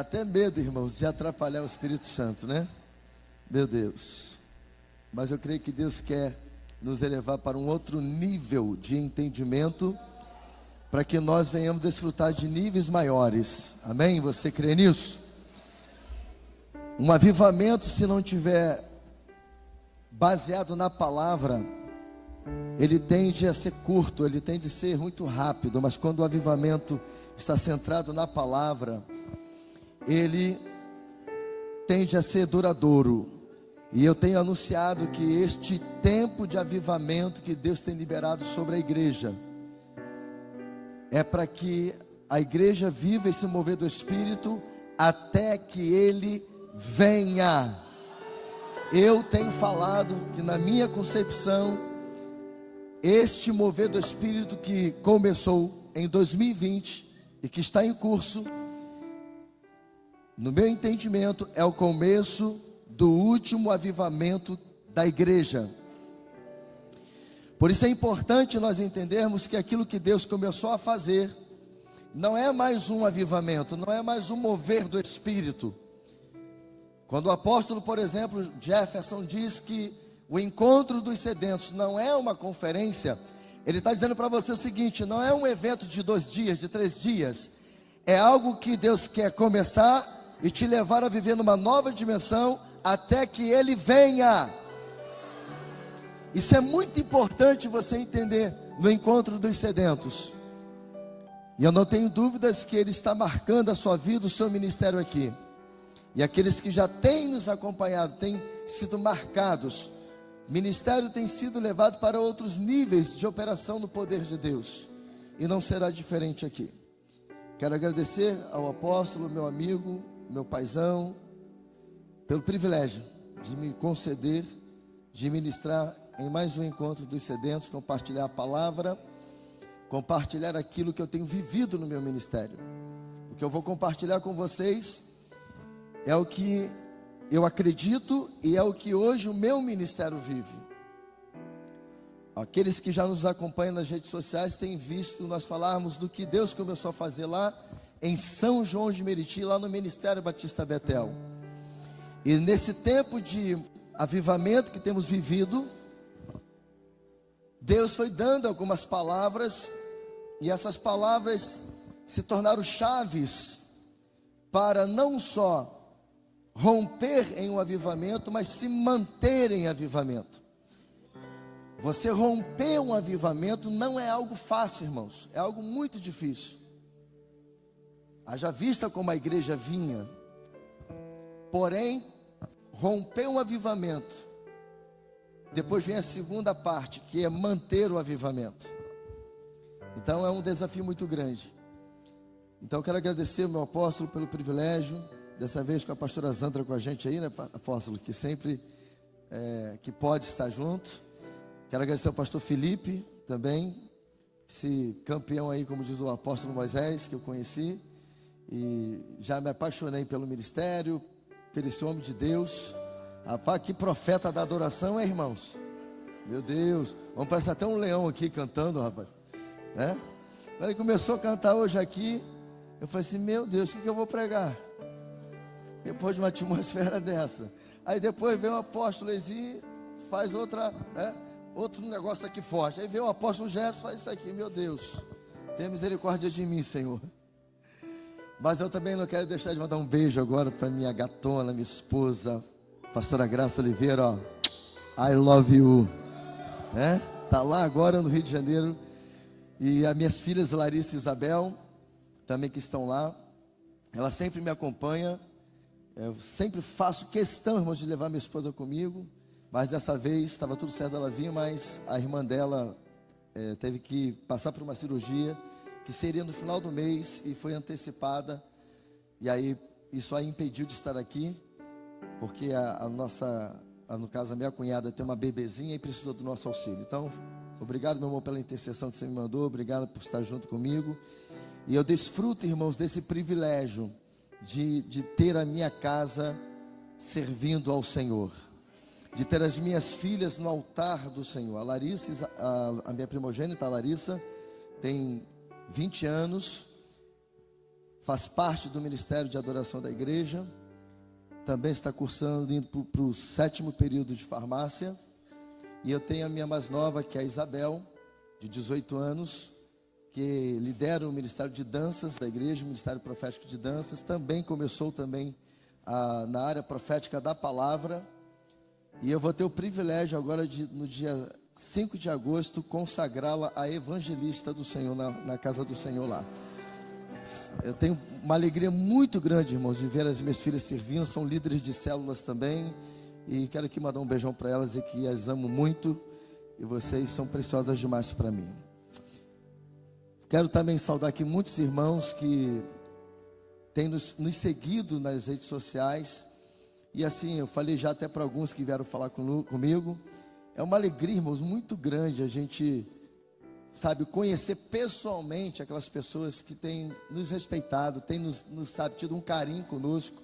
até medo, irmãos, de atrapalhar o Espírito Santo, né? Meu Deus. Mas eu creio que Deus quer nos elevar para um outro nível de entendimento, para que nós venhamos desfrutar de níveis maiores. Amém? Você crê nisso? Um avivamento, se não tiver baseado na palavra, ele tende a ser curto, ele tende a ser muito rápido. Mas quando o avivamento está centrado na palavra, ele tende a ser duradouro. E eu tenho anunciado que este tempo de avivamento que Deus tem liberado sobre a igreja é para que a igreja viva esse mover do Espírito até que Ele venha. Eu tenho falado que, na minha concepção, este mover do Espírito que começou em 2020 e que está em curso, no meu entendimento, é o começo do último avivamento da igreja. Por isso é importante nós entendermos que aquilo que Deus começou a fazer não é mais um avivamento, não é mais um mover do Espírito. Quando o apóstolo, por exemplo, Jefferson diz que o encontro dos sedentos não é uma conferência, ele está dizendo para você o seguinte: não é um evento de 2 dias, de 3 dias, é algo que Deus quer começar e te levar a viver numa nova dimensão até que Ele venha. Isso é muito importante você entender no encontro dos sedentos. E eu não tenho dúvidas que Ele está marcando a sua vida, o seu ministério aqui. E aqueles que já têm nos acompanhado, têm sido marcados. O ministério tem sido levado para outros níveis de operação no poder de Deus. E não será diferente aqui. Quero agradecer ao apóstolo, meu amigo, meu paizão, pelo privilégio de me conceder, de ministrar em mais um encontro dos sedentos, compartilhar a palavra, compartilhar aquilo que eu tenho vivido no meu ministério. O que eu vou compartilhar com vocês é o que eu acredito e é o que hoje o meu ministério vive. Aqueles que já nos acompanham nas redes sociais têm visto nós falarmos do que Deus começou a fazer lá em São João de Meriti, lá no Ministério Batista Betel. E nesse tempo de avivamento que temos vivido, Deus foi dando algumas palavras, e essas palavras se tornaram chaves para não só romper em um avivamento, mas se manter em avivamento. Você romper um avivamento não é algo fácil, irmãos, é algo muito difícil. Haja vista como a igreja vinha. Porém, romper um avivamento, depois vem a segunda parte, que é manter o avivamento. Então é um desafio muito grande. Então eu quero agradecer ao meu apóstolo pelo privilégio, dessa vez com a pastora Zandra com a gente aí, né, apóstolo, que sempre que pode estar junto. Quero agradecer ao pastor Felipe também, esse campeão aí, como diz o apóstolo Moisés, que eu conheci, e já me apaixonei pelo ministério, pelo esse homem de Deus. Rapaz, que profeta da adoração, hein, irmãos? Meu Deus, vamos parecer até um leão aqui cantando, rapaz, né? Quando ele começou a cantar hoje aqui, eu falei assim: meu Deus, o que eu vou pregar depois de uma atmosfera dessa? Aí depois vem o apóstolo Ezi, faz outra, né, outro negócio aqui forte. Aí vem o apóstolo Jefferson, faz isso aqui. Meu Deus, tenha misericórdia de mim, Senhor. Mas eu também não quero deixar de mandar um beijo agora para minha gatona, minha esposa, pastora Graça Oliveira, ó. I love you, né? Tá lá agora no Rio de Janeiro. E as minhas filhas Larissa e Isabel também, que estão lá. Ela sempre me acompanha. Eu sempre faço questão, irmãos, de levar minha esposa comigo. Mas dessa vez estava tudo certo, ela vinha, mas a irmã dela teve que passar por uma cirurgia que seria no final do mês e foi antecipada. E aí isso a impediu de estar aqui, porque no caso a minha cunhada tem uma bebezinha e precisou do nosso auxílio. Então, obrigado, meu irmão, pela intercessão que você me mandou. Obrigado por estar junto comigo. E eu desfruto, irmãos, desse privilégio de ter a minha casa servindo ao Senhor, de ter as minhas filhas no altar do Senhor. A Larissa, a minha primogênita, a Larissa, tem 20 anos, faz parte do Ministério de Adoração da igreja, também está cursando, indo para o 7º período de farmácia. E eu tenho a minha mais nova, que é a Isabel, de 18 anos, que lidera o Ministério de Danças da igreja, o Ministério Profético de Danças. Também começou na área profética da palavra. E eu vou ter o privilégio agora no dia 5 de agosto, consagrá-la a evangelista do Senhor, na casa do Senhor lá. Eu tenho uma alegria muito grande, irmãos, de ver as minhas filhas servindo. São líderes de células também. E quero aqui mandar um beijão para elas e que as amo muito. E vocês são preciosas demais para mim. Quero também saudar aqui muitos irmãos que têm nos seguido nas redes sociais. E assim, eu falei já até para alguns que vieram falar comigo. É uma alegria, irmãos, muito grande a gente, conhecer pessoalmente aquelas pessoas que têm nos respeitado, têm tido um carinho conosco.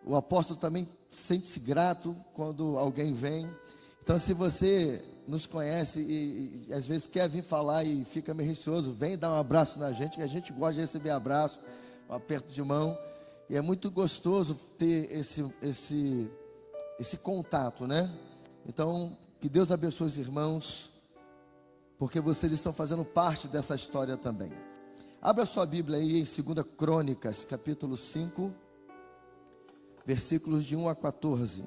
O apóstolo também sente-se grato quando alguém vem. Então, se você nos conhece e às vezes quer vir falar e fica meio receoso, vem dar um abraço na gente, que a gente gosta de receber abraço, um aperto de mão. E é muito gostoso ter esse contato, né? Então, que Deus abençoe os irmãos, porque vocês estão fazendo parte dessa história também. Abra sua Bíblia aí em 2 Crônicas, capítulo 5, versículos de 1 a 14.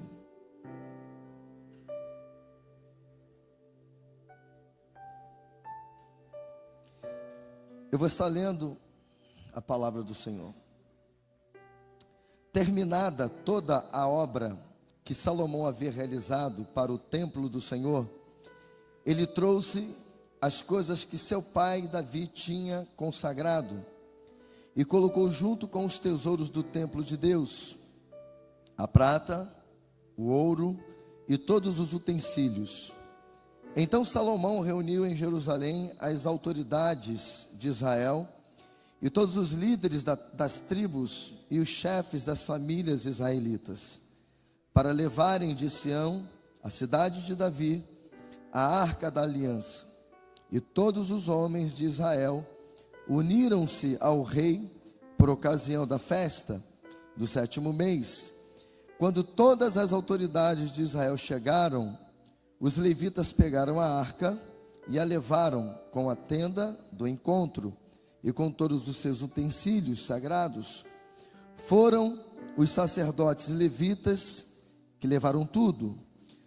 Eu vou estar lendo a palavra do Senhor. Terminada toda a obra que Salomão havia realizado para o templo do Senhor, ele trouxe as coisas que seu pai Davi tinha consagrado e colocou junto com os tesouros do templo de Deus, a prata, o ouro e todos os utensílios. Então Salomão reuniu em Jerusalém as autoridades de Israel e todos os líderes das tribos e os chefes das famílias israelitas, para levarem de Sião, a cidade de Davi, a arca da aliança. E todos os homens de Israel uniram-se ao rei por ocasião da festa do 7º mês. Quando todas as autoridades de Israel chegaram, os levitas pegaram a arca e a levaram com a tenda do encontro e com todos os seus utensílios sagrados. Foram os sacerdotes levitas que levaram tudo.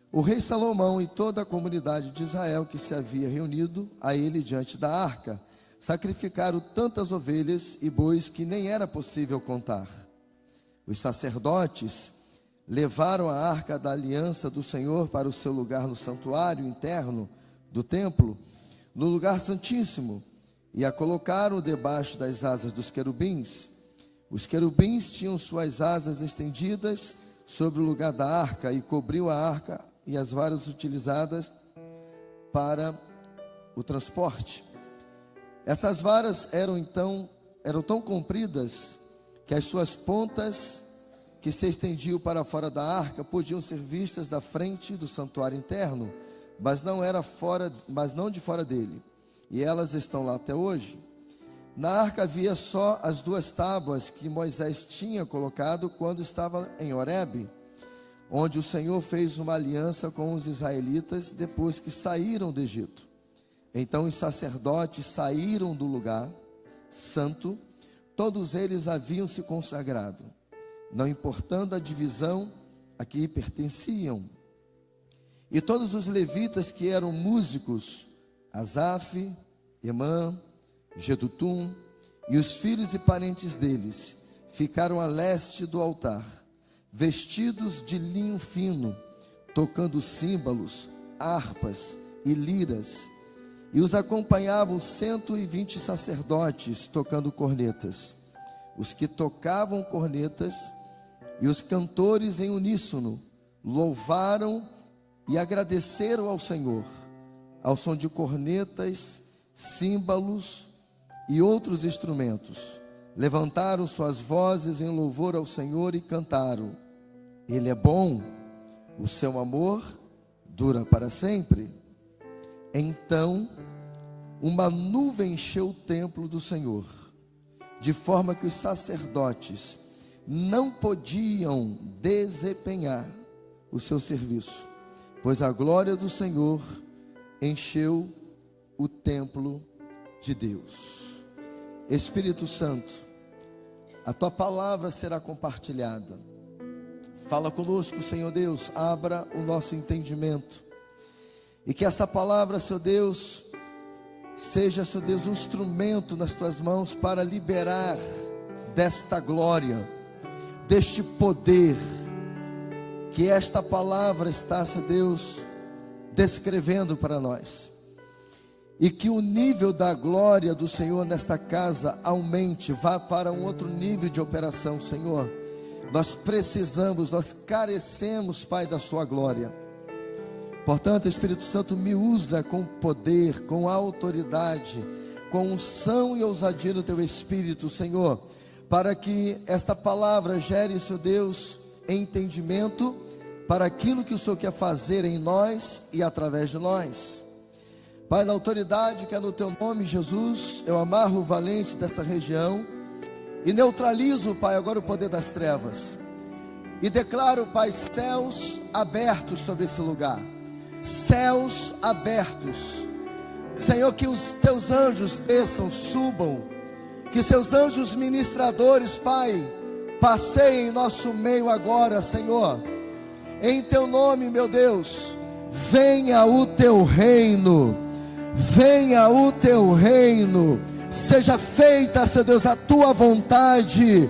O rei Salomão e toda a comunidade de Israel que se havia reunido a ele diante da arca, sacrificaram tantas ovelhas e bois que nem era possível contar. Os sacerdotes levaram a arca da aliança do Senhor para o seu lugar no santuário interno do templo, no lugar santíssimo, e a colocaram debaixo das asas dos querubins. Os querubins tinham suas asas estendidas sobre o lugar da arca e cobriu a arca e as varas utilizadas para o transporte. Essas varas eram tão compridas que as suas pontas, que se estendiam para fora da arca, podiam ser vistas da frente do santuário interno, mas não de fora dele. E elas estão lá até hoje. Na arca havia só as 2 tábuas que Moisés tinha colocado quando estava em Horebe, onde o Senhor fez uma aliança com os israelitas depois que saíram do Egito. Então os sacerdotes saíram do lugar santo, todos eles haviam se consagrado, não importando a divisão a que pertenciam. E todos os levitas que eram músicos, Asaf, Emã, Jedutum e os filhos e parentes deles, ficaram a leste do altar, vestidos de linho fino, tocando símbolos, harpas e liras, e os acompanhavam 120 sacerdotes tocando cornetas. Os que tocavam cornetas e os cantores em uníssono louvaram e agradeceram ao Senhor, ao som de cornetas, símbolos e outros instrumentos. Levantaram suas vozes em louvor ao Senhor e cantaram: Ele é bom, o seu amor dura para sempre. Então uma nuvem encheu o templo do Senhor, de forma que os sacerdotes não podiam desempenhar o seu serviço, pois a glória do Senhor encheu o templo de Deus. Espírito Santo, a tua palavra será compartilhada. Fala conosco, Senhor Deus, abra o nosso entendimento, e que essa palavra, Senhor Deus, seja, Senhor Deus, um instrumento nas tuas mãos para liberar desta glória, deste poder que esta palavra está, Senhor Deus, descrevendo para nós, e que o nível da glória do Senhor nesta casa aumente, vá para um outro nível de operação, Senhor. Nós precisamos, nós carecemos, Pai, da sua glória. Portanto, Espírito Santo, me usa com poder, com autoridade, com unção e ousadia no teu Espírito, Senhor, para que esta palavra gere, Senhor Deus, entendimento para aquilo que o Senhor quer fazer em nós e através de nós. Pai, na autoridade que é no teu nome, Jesus, eu amarro o valente dessa região e neutralizo, Pai, agora o poder das trevas, e declaro, Pai, céus abertos sobre esse lugar, céus abertos, Senhor, que os teus anjos desçam, subam, que seus anjos ministradores, Pai, passeiem em nosso meio agora, Senhor, em teu nome, meu Deus. Venha o teu reino, venha o teu reino, seja feita, Senhor Deus, a tua vontade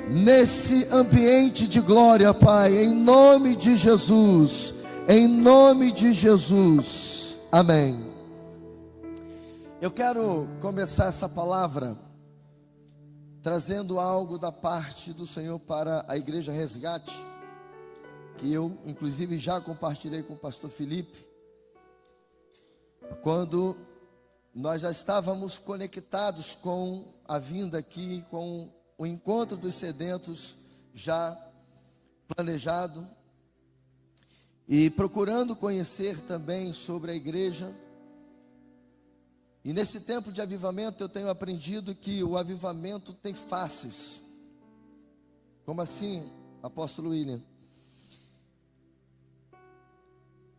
nesse ambiente de glória, Pai, em nome de Jesus, em nome de Jesus, amém. Eu quero começar essa palavra trazendo algo da parte do Senhor para a Igreja Resgate, que eu inclusive já compartilhei com o pastor Felipe, quando nós já estávamos conectados com a vinda aqui, com o encontro dos sedentos já planejado, e procurando conhecer também sobre a igreja. E nesse tempo de avivamento eu tenho aprendido que o avivamento tem faces. Como assim, apóstolo William?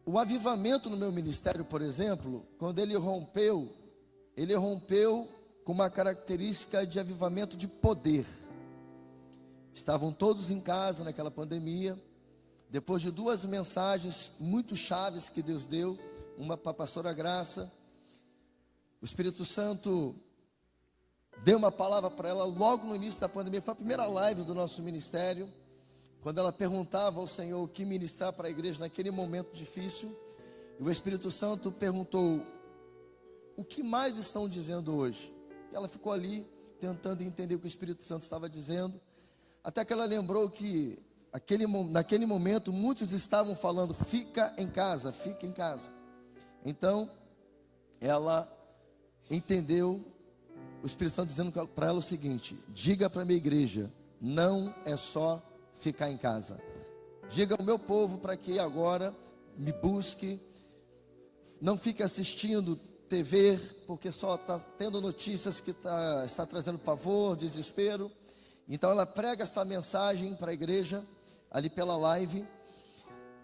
O avivamento no meu ministério, por exemplo, quando ele rompeu com uma característica de avivamento de poder. Estavam todos em casa naquela pandemia, depois de 2 mensagens muito chaves que Deus deu, uma para a pastora Graça. O Espírito Santo deu uma palavra para ela logo no início da pandemia. Foi a primeira live do nosso ministério, quando ela perguntava ao Senhor o que ministrar para a igreja naquele momento difícil. E o Espírito Santo perguntou: o que mais estão dizendo hoje? E ela ficou ali tentando entender o que o Espírito Santo estava dizendo, até que ela lembrou que naquele momento muitos estavam falando: fica em casa, fica em casa. Então ela entendeu o Espírito Santo dizendo para ela o seguinte: diga para a minha igreja, não é só ficar em casa. Diga ao meu povo para que agora me busque, não fique assistindo TV, porque só está tendo notícias que está trazendo pavor, desespero. Então ela prega esta mensagem para a igreja, ali pela live.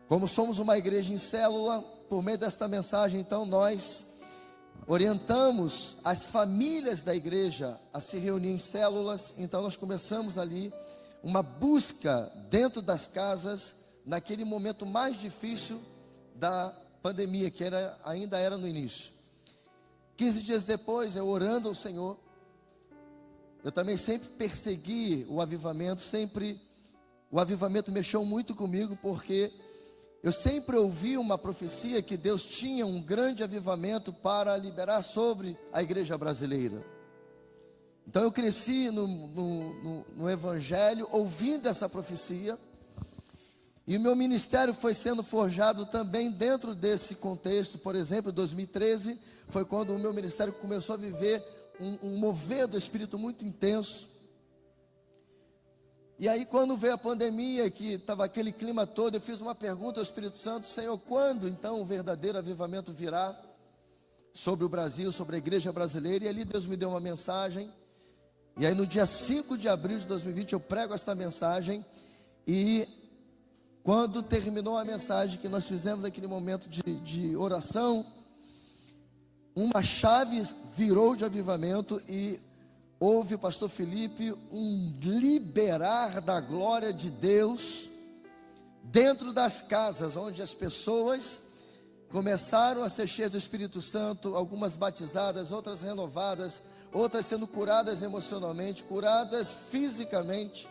Como somos uma igreja em célula, por meio desta mensagem, então nós orientamos as famílias da igreja a se reunir em células. Então nós começamos ali uma busca dentro das casas, naquele momento mais difícil da pandemia, que ainda era no início. 15 dias depois, eu orando ao Senhor, eu também sempre persegui o avivamento, o avivamento mexeu muito comigo, porque eu sempre ouvi uma profecia que Deus tinha um grande avivamento para liberar sobre a igreja brasileira. Então eu cresci no evangelho, ouvindo essa profecia, e o meu ministério foi sendo forjado também dentro desse contexto. Por exemplo, em 2013, foi quando o meu ministério começou a viver um mover do Espírito muito intenso. E aí quando veio a pandemia, que estava aquele clima todo, eu fiz uma pergunta ao Espírito Santo: Senhor, quando então o verdadeiro avivamento virá? sobre o Brasil, sobre a igreja brasileira. E ali Deus me deu uma mensagem E aí no dia 5 de abril de 2020 eu prego esta mensagem. E quando terminou a mensagem, que nós fizemos aquele momento de oração, uma chave virou de avivamento e houve, pastor Felipe, um liberar da glória de Deus dentro das casas, onde as pessoas começaram a ser cheias do Espírito Santo, algumas batizadas, outras renovadas, outras sendo curadas emocionalmente, curadas fisicamente.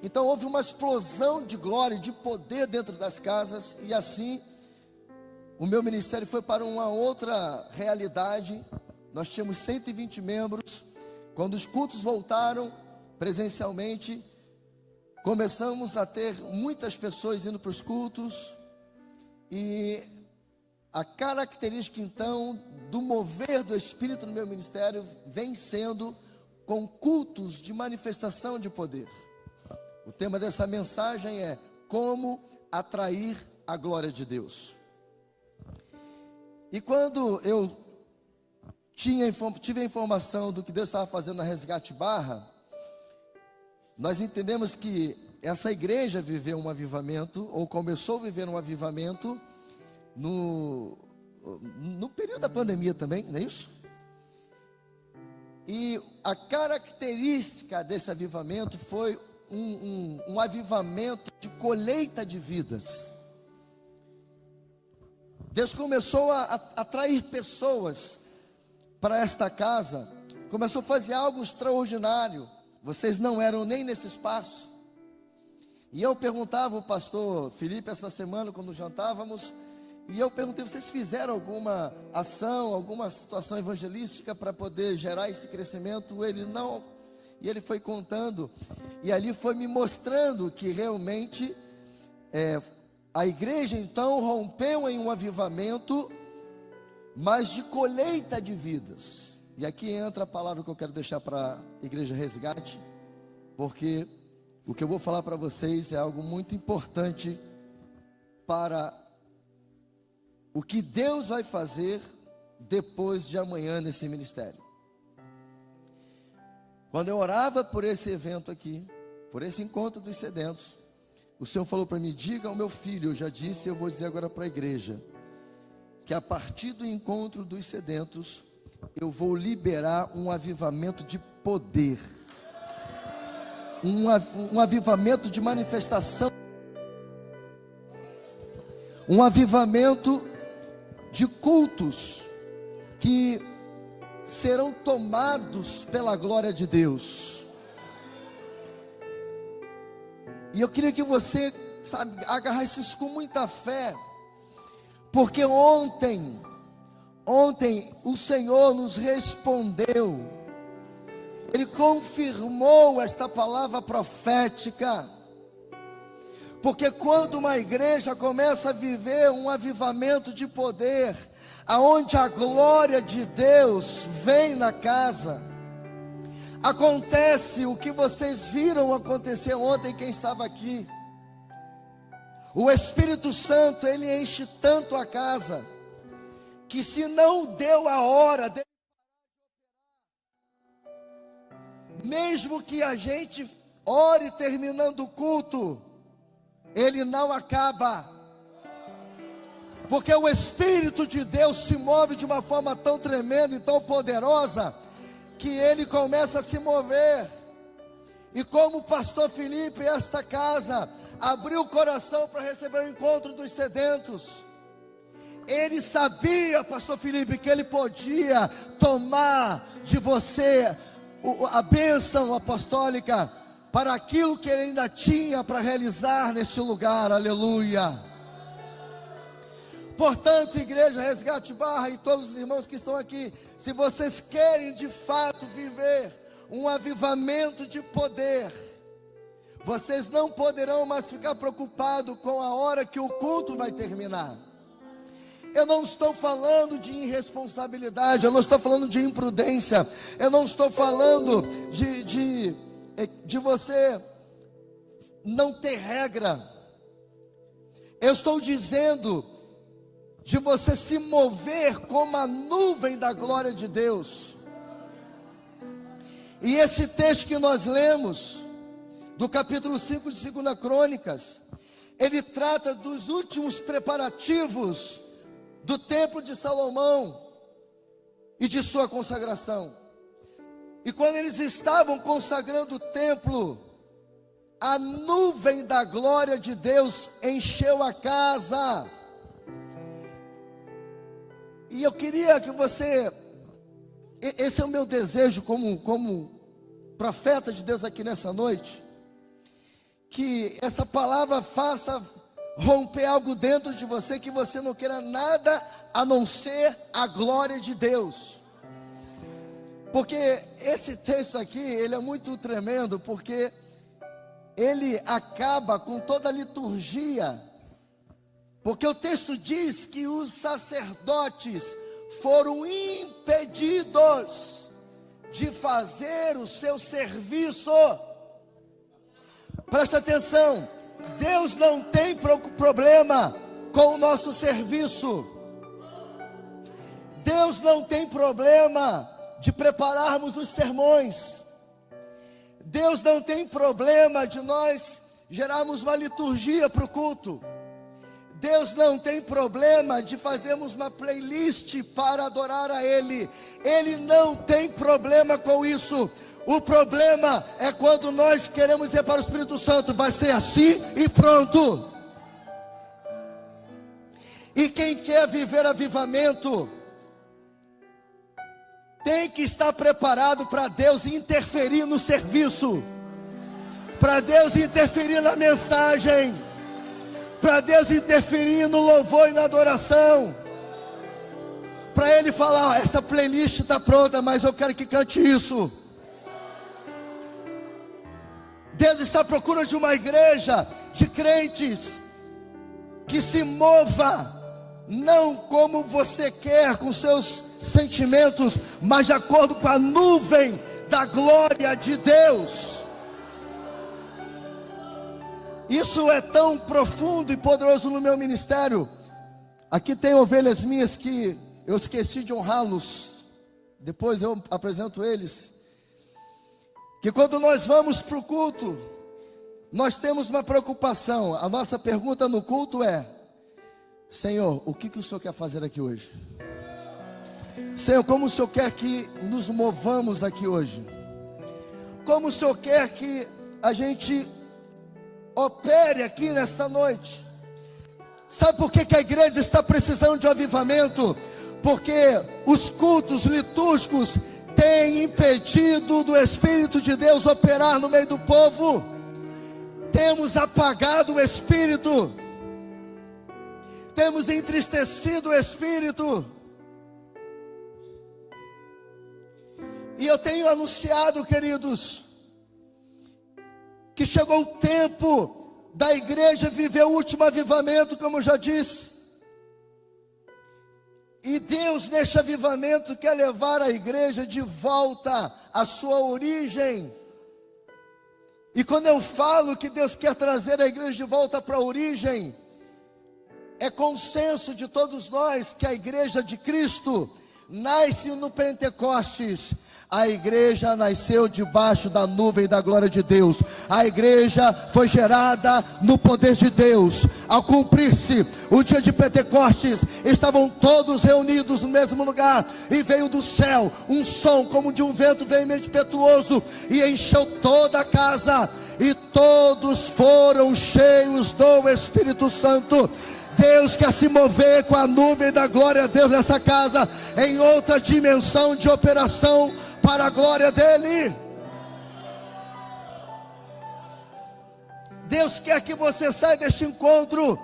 Então houve uma explosão de glória e de poder dentro das casas, e assim o meu ministério foi para uma outra realidade. Nós tínhamos 120 membros. Quando os cultos voltaram presencialmente, começamos a ter muitas pessoas indo para os cultos, e a característica então do mover do Espírito no meu ministério vem sendo com cultos de manifestação de poder. O tema dessa mensagem é como atrair a glória de Deus. E quando eu tive a informação do que Deus estava fazendo na Resgate Barra, nós entendemos que essa igreja viveu um avivamento, ou começou a viver um avivamento no período da pandemia também, não é isso? E a característica desse avivamento foi um avivamento de colheita de vidas. Deus começou a atrair pessoas para esta casa, começou a fazer algo extraordinário. Vocês não eram nem nesse espaço. E eu perguntava ao pastor Felipe essa semana, quando jantávamos, e eu perguntei: vocês fizeram alguma ação, alguma situação evangelística para poder gerar esse crescimento? Ele não. E ele foi contando, e ali foi me mostrando que realmente a igreja então rompeu em um avivamento, mas de colheita de vidas. E aqui entra a palavra que eu quero deixar para a Igreja Resgate, porque o que eu vou falar para vocês é algo muito importante para o que Deus vai fazer depois de amanhã nesse ministério. Quando eu orava por esse evento aqui, por esse encontro dos sedentos, o Senhor falou para mim: diga ao meu filho, eu já disse, eu vou dizer agora para a igreja, que a partir do encontro dos sedentos, eu vou liberar um avivamento de poder, um avivamento de manifestação, um avivamento de cultos que serão tomados pela glória de Deus. E eu queria que você, agarrasse isso com muita fé, porque ontem o Senhor nos respondeu. Ele confirmou esta palavra profética. Porque quando uma igreja começa a viver um avivamento de poder, aonde a glória de Deus vem na casa, acontece o que vocês viram acontecer ontem, quem estava aqui. O Espírito Santo, ele enche tanto a casa, que se não deu a hora dele, mesmo que a gente ore terminando o culto, ele não acaba, porque o Espírito de Deus se move de uma forma tão tremenda e tão poderosa, que ele começa a se mover. E como o pastor Felipe, esta casa abriu o coração para receber o encontro dos sedentos, ele sabia, pastor Felipe, que ele podia tomar de você a bênção apostólica para aquilo que ele ainda tinha para realizar neste lugar. Aleluia. Portanto, Igreja Resgate Barra e todos os irmãos que estão aqui, se vocês querem de fato viver um avivamento de poder, vocês não poderão mais ficar preocupados com a hora que o culto vai terminar. Eu não estou falando de irresponsabilidade, eu não estou falando de imprudência, eu não estou falando de você não ter regra. Eu estou dizendo de você se mover como a nuvem da glória de Deus. E esse texto que nós lemos, do capítulo 5 de 2 Crônicas, ele trata dos últimos preparativos do templo de Salomão e de sua consagração. E quando eles estavam consagrando o templo, a nuvem da glória de Deus encheu a casa. E eu queria que você, esse é o meu desejo como profeta de Deus aqui nessa noite, que essa palavra faça romper algo dentro de você, que você não queira nada a não ser a glória de Deus. Porque esse texto aqui, ele é muito tremendo, porque ele acaba com toda a liturgia. Porque o texto diz que os sacerdotes foram impedidos de fazer o seu serviço. Presta atenção, Deus não tem problema com o nosso serviço. Deus não tem problema de prepararmos os sermões. Deus não tem problema de nós gerarmos uma liturgia para o culto. Deus não tem problema de fazermos uma playlist para adorar a Ele. Ele não tem problema com isso. O problema é quando nós queremos ir para o Espírito Santo. Vai ser assim e pronto. E quem quer viver avivamento tem que estar preparado para Deus interferir no serviço, para Deus interferir na mensagem, para Deus interferir no louvor e na adoração, para Ele falar: essa playlist está pronta, mas eu quero que cante isso. Deus está à procura de uma igreja de crentes que se mova não como você quer, com seus sentimentos, mas de acordo com a nuvem da glória de Deus. Isso é tão profundo e poderoso no meu ministério. Aqui tem ovelhas minhas que eu esqueci de honrá-los, depois eu apresento eles. Que quando nós vamos para o culto, nós temos uma preocupação. A nossa pergunta no culto é: Senhor, o que o Senhor quer fazer aqui hoje? Senhor, como o Senhor quer que nos movamos aqui hoje? Como o Senhor quer que a gente opere aqui nesta noite? Sabe por que a igreja está precisando de um avivamento? Porque os cultos litúrgicos têm impedido do Espírito de Deus operar no meio do povo. Temos apagado o Espírito, temos entristecido o Espírito. E eu tenho anunciado, queridos, que chegou o tempo da igreja viver o último avivamento, como eu já disse. E Deus, neste avivamento, quer levar a igreja de volta à sua origem. E quando eu falo que Deus quer trazer a igreja de volta para a origem, é consenso de todos nós que a igreja de Cristo nasce no Pentecostes. A igreja nasceu debaixo da nuvem da glória de Deus. A igreja foi gerada no poder de Deus. Ao cumprir-se o dia de Pentecostes, estavam todos reunidos no mesmo lugar, e veio do céu um som como de um vento veemente impetuoso, e encheu toda a casa, e todos foram cheios do Espírito Santo. Deus quer se mover com a nuvem da glória de Deus nessa casa, em outra dimensão de operação para a glória dele. Deus quer que você saia deste encontro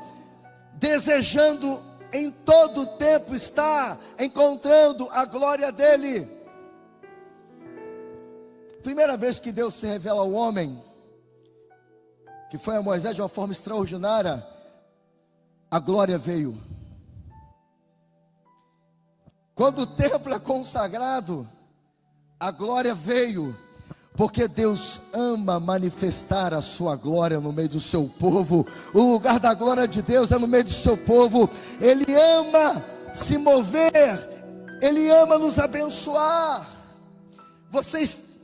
desejando em todo o tempo estar encontrando a glória dele. Primeira vez que Deus se revela ao homem, que foi a Moisés de uma forma extraordinária, a glória veio. Quando o templo é consagrado, a glória veio, porque Deus ama manifestar a sua glória no meio do seu povo. O lugar da glória de Deus é no meio do seu povo. Ele ama se mover, Ele ama nos abençoar. Vocês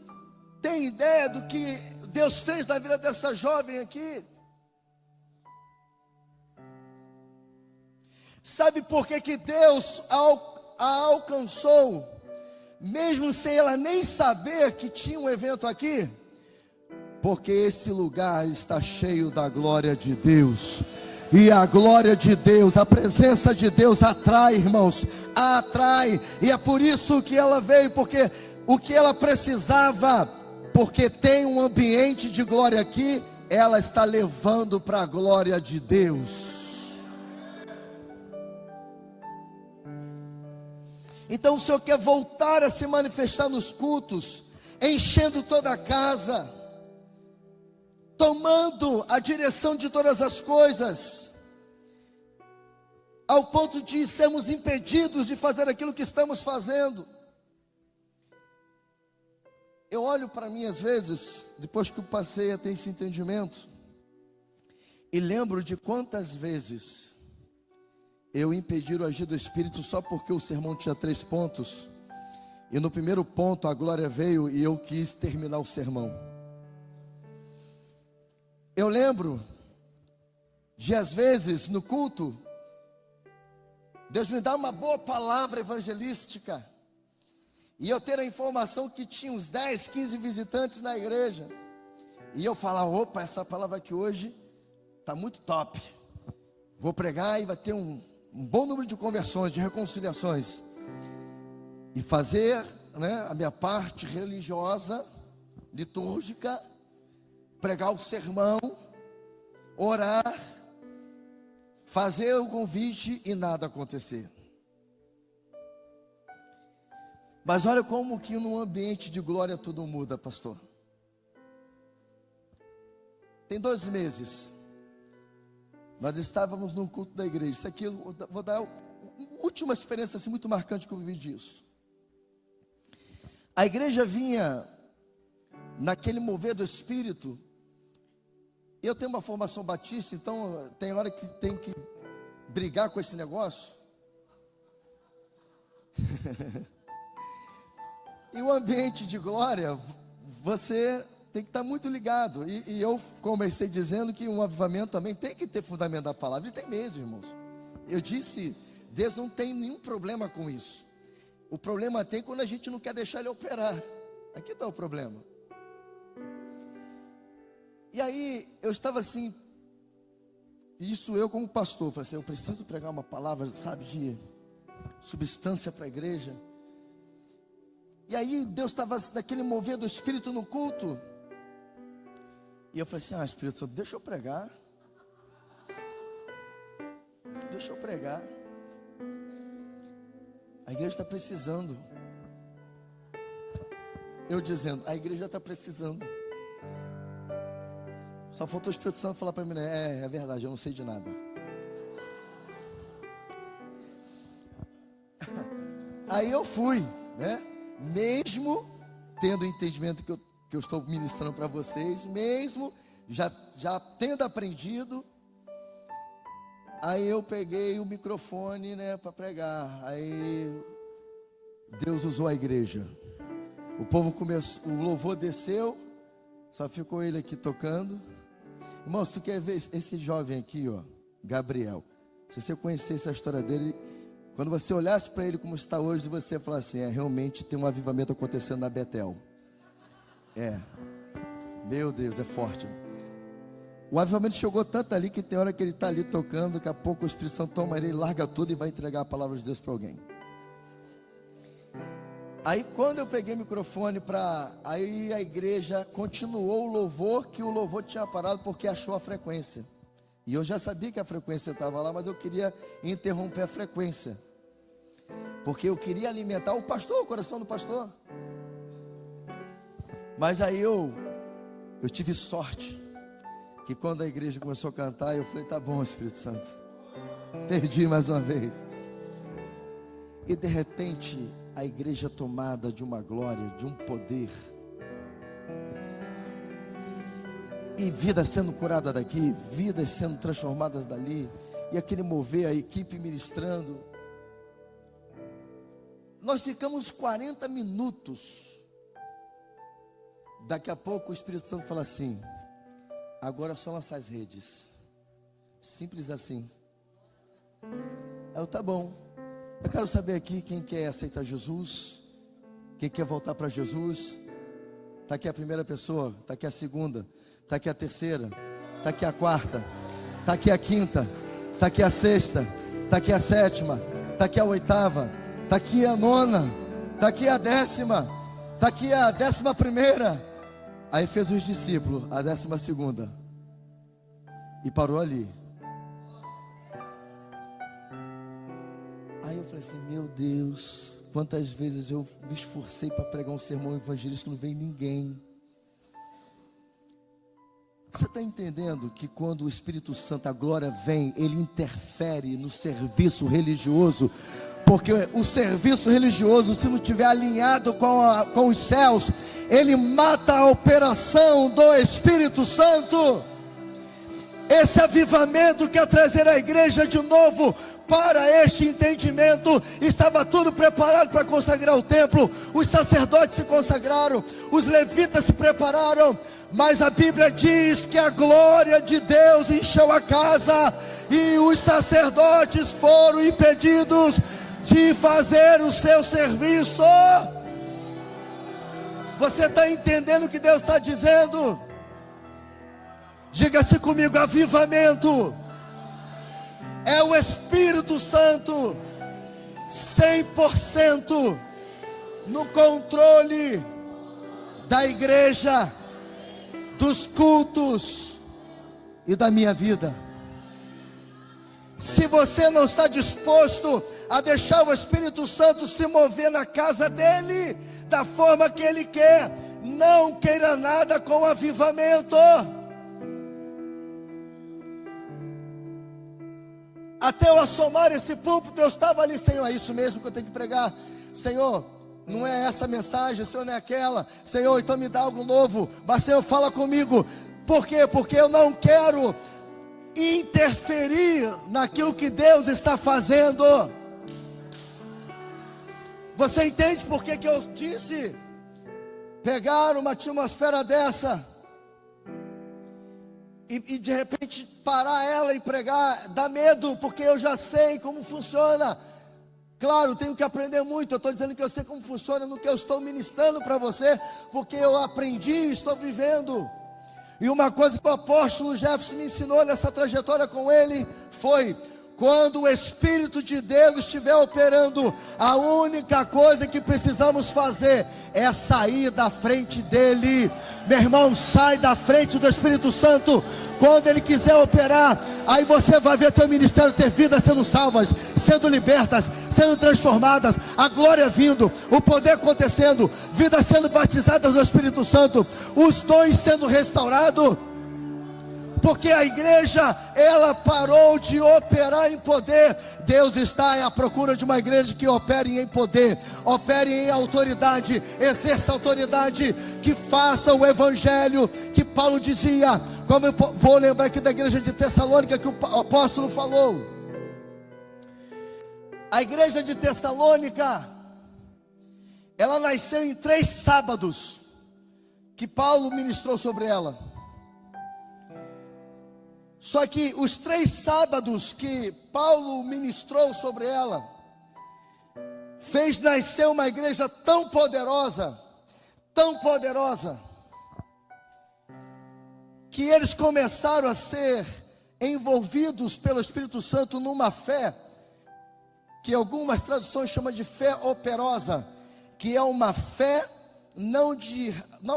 tem ideia do que Deus fez na vida dessa jovem aqui? Sabe por que que Deus a alcançou, mesmo sem ela nem saber que tinha um evento aqui? Porque esse lugar está cheio da glória de Deus. E a glória de Deus, a presença de Deus atrai, irmãos, atrai. E é por isso que ela veio, porque o que ela precisava, porque tem um ambiente de glória aqui, ela está levando para a glória de Deus. Então o Senhor quer voltar a se manifestar nos cultos, enchendo toda a casa, tomando a direção de todas as coisas, ao ponto de sermos impedidos de fazer aquilo que estamos fazendo. Eu olho para mim às vezes, depois que eu passei a ter esse entendimento, e lembro de quantas vezes eu impedi o agir do Espírito só porque o sermão tinha 3 pontos, e no primeiro ponto a glória veio e eu quis terminar o sermão. Eu lembro de, às vezes, no culto, Deus me dá uma boa palavra evangelística, e eu ter a informação que tinha uns 10, 15 visitantes na igreja, e eu falar: opa, essa palavra aqui hoje está muito top, vou pregar e vai ter um bom número de conversões, de reconciliações, e fazer, a minha parte religiosa, litúrgica, pregar o sermão, orar, fazer o convite e nada acontecer. Mas olha como que num ambiente de glória tudo muda, pastor. Tem 2 meses, nós estávamos num culto da igreja. Isso aqui eu vou dar uma última experiência assim, muito marcante que eu vivi disso. A igreja vinha naquele mover do Espírito. Eu tenho uma formação batista, então tem hora que tem que brigar com esse negócio. E o ambiente de glória, você tem que estar muito ligado. E eu comecei dizendo que um avivamento também tem que ter fundamento da palavra. E tem mesmo, irmãos. Eu disse, Deus não tem nenhum problema com isso. O problema tem quando a gente não quer deixar Ele operar. Aqui está o problema. E aí, eu estava assim, isso eu como pastor, falei assim: eu preciso pregar uma palavra, sabe, de substância para a igreja. E aí, Deus estava naquele mover do Espírito no culto. E eu falei assim: Espírito Santo, deixa eu pregar. Deixa eu pregar. A igreja está precisando. Eu dizendo, a igreja está precisando. Só faltou o Espírito Santo falar para mim, é verdade, eu não sei de nada. Aí eu fui, mesmo tendo o entendimento que eu estou ministrando para vocês, mesmo já tendo aprendido, aí eu peguei o microfone, para pregar. Aí Deus usou a igreja. O povo começou, o louvor desceu, só ficou ele aqui tocando. Irmãos, tu quer ver esse jovem aqui, Gabriel? Se você conhecesse a história dele, quando você olhasse para ele como está hoje, você falasse assim: realmente tem um avivamento acontecendo na Betel. Meu Deus, é forte. O avivamento chegou tanto ali que tem hora que ele está ali tocando, daqui a pouco o Espírito Santo toma ele, larga tudo e vai entregar a palavra de Deus para alguém. Aí quando eu peguei o microfone aí a igreja continuou o louvor, que o louvor tinha parado porque achou a frequência. E eu já sabia que a frequência estava lá, mas eu queria interromper a frequência, porque eu queria alimentar o pastor, o coração do pastor. Mas aí eu tive sorte, que quando a igreja começou a cantar, eu falei: tá bom, Espírito Santo, perdi mais uma vez. E de repente, a igreja tomada de uma glória, de um poder, e vidas sendo curadas daqui, vidas sendo transformadas dali, e aquele mover, a equipe ministrando. Nós ficamos 40 minutos Daqui a pouco o Espírito Santo fala assim: agora é só lançar as redes. Simples assim. Tá bom. Eu quero saber aqui quem quer aceitar Jesus, quem quer voltar para Jesus. Está aqui a primeira pessoa, está aqui a segunda, está aqui a terceira, está aqui a quarta, está aqui a quinta, está aqui a sexta, está aqui a sétima, está aqui a oitava, está aqui a nona, está aqui a décima, está aqui a 11ª. Aí fez os discípulos, a 12ª, e parou ali. Aí eu falei assim: meu Deus, quantas vezes eu me esforcei para pregar um sermão evangelístico e não veio ninguém. Você está entendendo que quando o Espírito Santo, a glória vem, ele interfere no serviço religioso? Porque o serviço religioso, se não estiver alinhado com os céus, ele mata a operação do Espírito Santo. Esse avivamento quer trazer a igreja de novo para este entendimento. Estava tudo preparado para consagrar o templo. Os sacerdotes se consagraram, os levitas se prepararam, mas a Bíblia diz que a glória de Deus encheu a casa, e os sacerdotes foram impedidos de fazer o seu serviço. Você está entendendo o que Deus está dizendo? Diga-se comigo: avivamento é o Espírito Santo 100% no controle da igreja, dos cultos e da minha vida. Se você não está disposto a deixar o Espírito Santo se mover na casa dele, da forma que ele quer, não queira nada com avivamento. Até eu assomar esse púlpito, eu estava ali: Senhor, é isso mesmo que eu tenho que pregar? Senhor, não é essa mensagem, Senhor, não é aquela. Senhor, então me dá algo novo. Mas Senhor, fala comigo. Por quê? Porque eu não quero interferir naquilo que Deus está fazendo. Você entende por que eu disse pegar uma atmosfera dessa e de repente parar ela e pregar? Dá medo, porque eu já sei como funciona. Claro, tenho que aprender muito. Eu estou dizendo que eu sei como funciona no que eu estou ministrando para você, porque eu aprendi e estou vivendo. E uma coisa que o apóstolo Jefferson me ensinou nessa trajetória com ele foi: quando o Espírito de Deus estiver operando, a única coisa que precisamos fazer é sair da frente dele. Meu irmão, sai da frente do Espírito Santo. Quando ele quiser operar, aí você vai ver teu ministério ter vidas sendo salvas, sendo libertas, sendo transformadas, a glória vindo, o poder acontecendo, vidas sendo batizadas no Espírito Santo, os dons sendo restaurados. Porque a igreja, ela parou de operar em poder. Deus está à procura de uma igreja que opere em poder, opere em autoridade, exerça autoridade, que faça o evangelho que Paulo dizia. Como eu vou lembrar aqui da igreja de Tessalônica, que o apóstolo falou. A igreja de Tessalônica, ela nasceu em 3 sábados que Paulo ministrou sobre ela. Só que os 3 sábados que Paulo ministrou sobre ela fez nascer uma igreja tão poderosa, que eles começaram a ser envolvidos pelo Espírito Santo numa fé que algumas traduções chamam de fé operosa, que é uma fé não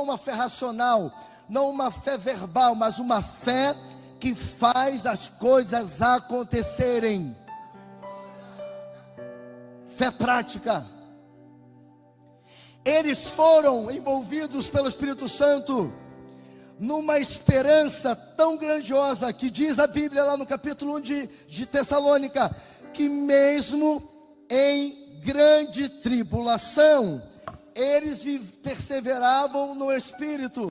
uma fé racional, não uma fé verbal, mas uma fé que faz as coisas acontecerem. Fé prática. Eles foram envolvidos pelo Espírito Santo numa esperança tão grandiosa, que diz a Bíblia lá no capítulo 1 de Tessalônica, que mesmo em grande tribulação, eles perseveravam no Espírito.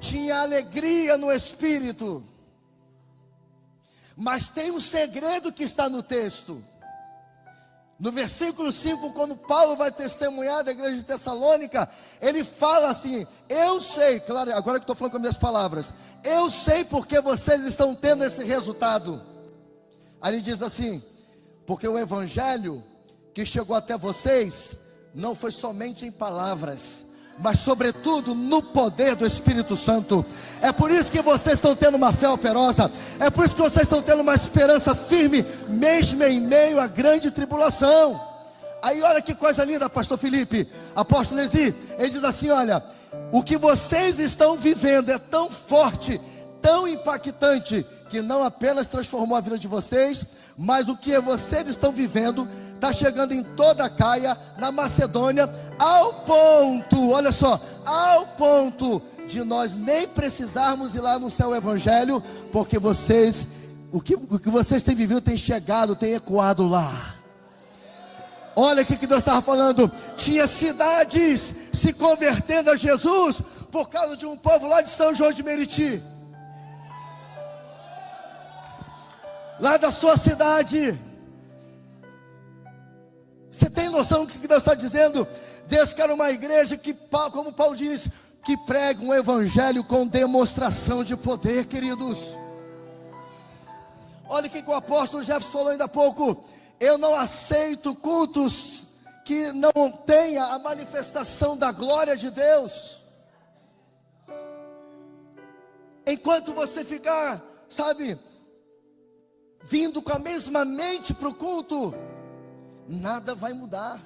Tinha alegria no Espírito. Mas tem um segredo que está no texto. No versículo 5, quando Paulo vai testemunhar da igreja de Tessalônica, ele fala assim: eu sei, claro, agora que estou falando com as minhas palavras, eu sei porque vocês estão tendo esse resultado. Aí ele diz assim: porque o evangelho que chegou até vocês, não foi somente em palavras, mas sobretudo no poder do Espírito Santo. É por isso que vocês estão tendo uma fé operosa, é por isso que vocês estão tendo uma esperança firme, mesmo em meio à grande tribulação. Aí olha que coisa linda, pastor Felipe, apóstolo Ezi, ele diz assim: olha, o que vocês estão vivendo é tão forte, tão impactante, que não apenas transformou a vida de vocês, mas o que vocês estão vivendo está chegando em toda a Caia, na Macedônia, ao ponto, olha só, ao ponto de nós nem precisarmos ir lá anunciar o evangelho, porque vocês, o que vocês têm vivido tem chegado, tem ecoado lá. Olha o que Deus estava falando: tinha cidades se convertendo a Jesus por causa de um povo lá de São João de Meriti, lá da sua cidade. Você tem noção do que Deus está dizendo? Deus quer uma igreja que, como Paulo diz, que prega um evangelho com demonstração de poder, queridos. Olha o que o apóstolo Jefferson falou ainda há pouco: eu não aceito cultos que não tenha a manifestação da glória de Deus. Enquanto você ficar, sabe, vindo com a mesma mente para o culto, nada vai mudar.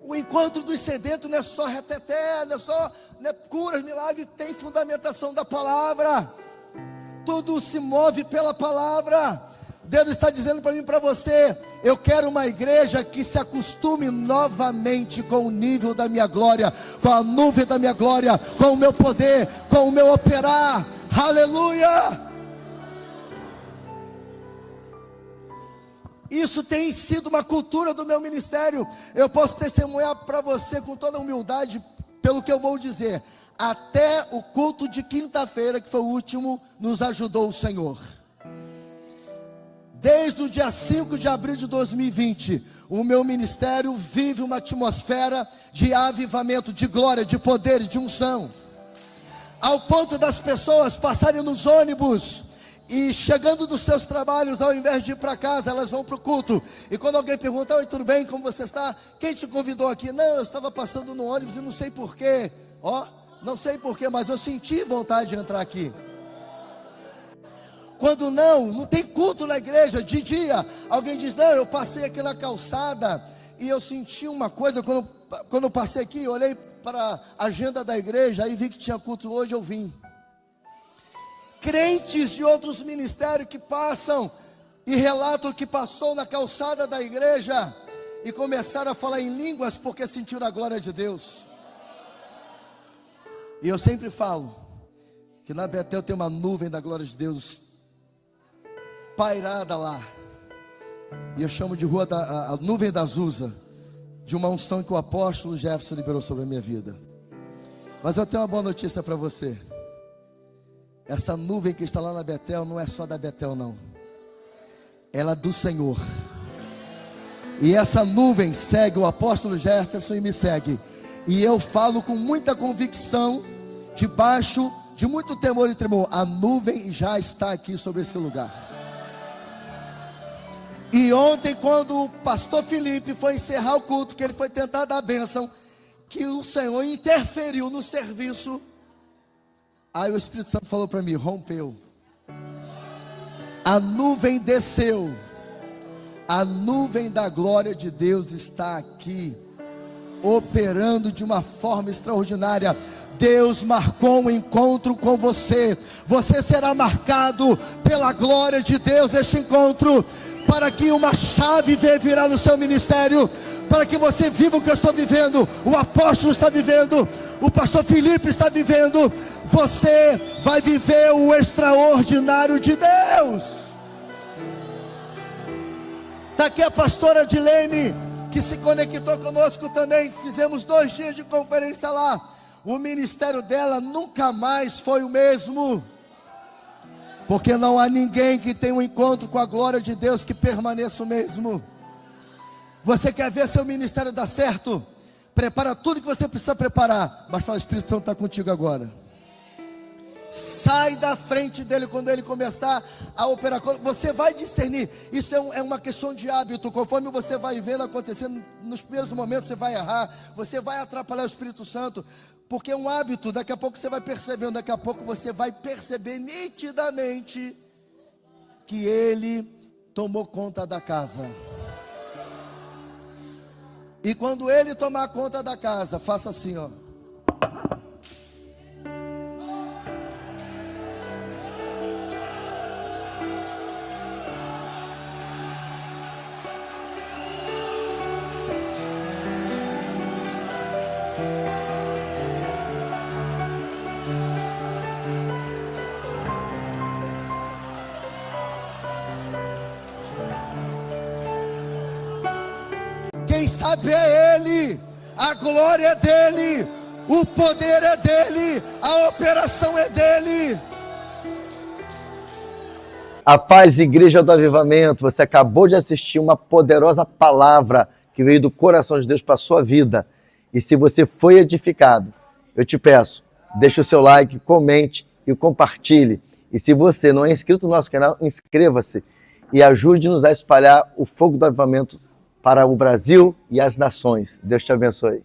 O encontro dos sedentos não é só reteté, não é curas, milagres, tem fundamentação da palavra. Tudo se move pela palavra. Deus está dizendo para mim e para você: eu quero uma igreja que se acostume novamente com o nível da minha glória, com a nuvem da minha glória, com o meu poder, com o meu operar. Aleluia! Isso tem sido uma cultura do meu ministério. Eu posso testemunhar para você com toda humildade, pelo que eu vou dizer. Até o culto de quinta-feira, que foi o último, nos ajudou o Senhor. Desde o dia 5 de abril de 2020, o meu ministério vive uma atmosfera de avivamento, de glória, de poder, de unção, ao ponto das pessoas passarem nos ônibus e chegando dos seus trabalhos, ao invés de ir para casa, elas vão para o culto. E quando alguém pergunta: oi, tudo bem, como você está? Quem te convidou aqui? Não, eu estava passando no ônibus e não sei porquê. Não sei porquê, mas eu senti vontade de entrar aqui. Quando não tem culto na igreja, de dia, alguém diz: não, eu passei aqui na calçada e eu senti uma coisa, quando eu passei aqui, eu olhei para a agenda da igreja, aí vi que tinha culto hoje, eu vim. Crentes de outros ministérios que passam e relatam que passou na calçada da igreja e começaram a falar em línguas porque sentiram a glória de Deus. E eu sempre falo que na Betel tem uma nuvem da glória de Deus pairada lá, e eu chamo de rua a nuvem da Azusa, de uma unção que o apóstolo Jefferson liberou sobre a minha vida. Mas eu tenho uma boa notícia para você: essa nuvem que está lá na Betel não é só da Betel, não, ela é do Senhor. E essa nuvem segue o apóstolo Jefferson e me segue, e eu falo com muita convicção, debaixo de muito temor e tremor: a nuvem já está aqui sobre esse lugar. E ontem, quando o pastor Felipe foi encerrar o culto, que ele foi tentar dar a bênção, que o Senhor interferiu no serviço, aí o Espírito Santo falou para mim: rompeu, a nuvem desceu, a nuvem da glória de Deus está aqui, operando de uma forma extraordinária. Deus marcou um encontro com você. Você será marcado pela glória de Deus neste encontro, para que uma chave venha virar no seu ministério, para que você viva o que eu estou vivendo, o apóstolo está vivendo, o pastor Felipe está vivendo. Você vai viver o extraordinário de Deus. Está aqui a pastora Dilene, que se conectou conosco também. Fizemos 2 dias de conferência lá. O ministério dela nunca mais foi o mesmo. Porque não há ninguém que tenha um encontro com a glória de Deus que permaneça o mesmo. Você quer ver seu ministério dar certo? Prepara tudo que você precisa preparar, mas fala: Espírito Santo está contigo agora. Sai da frente dele quando ele começar a operar. Você vai discernir. Isso é uma questão de hábito. Conforme você vai vendo acontecendo, nos primeiros momentos você vai errar, você vai atrapalhar o Espírito Santo, porque é um hábito. Daqui a pouco você vai percebendo, daqui a pouco você vai perceber nitidamente que ele tomou conta da casa. E quando ele tomar conta da casa, faça assim, ó. Quem sabe é Ele, a glória é dEle, o poder é dEle, a operação é dEle. A paz, Igreja do Avivamento. Você acabou de assistir uma poderosa palavra que veio do coração de Deus para a sua vida. E se você foi edificado, eu te peço, deixe o seu like, comente e compartilhe. E se você não é inscrito no nosso canal, inscreva-se e ajude-nos a espalhar o fogo do avivamento para o Brasil e as nações. Deus te abençoe.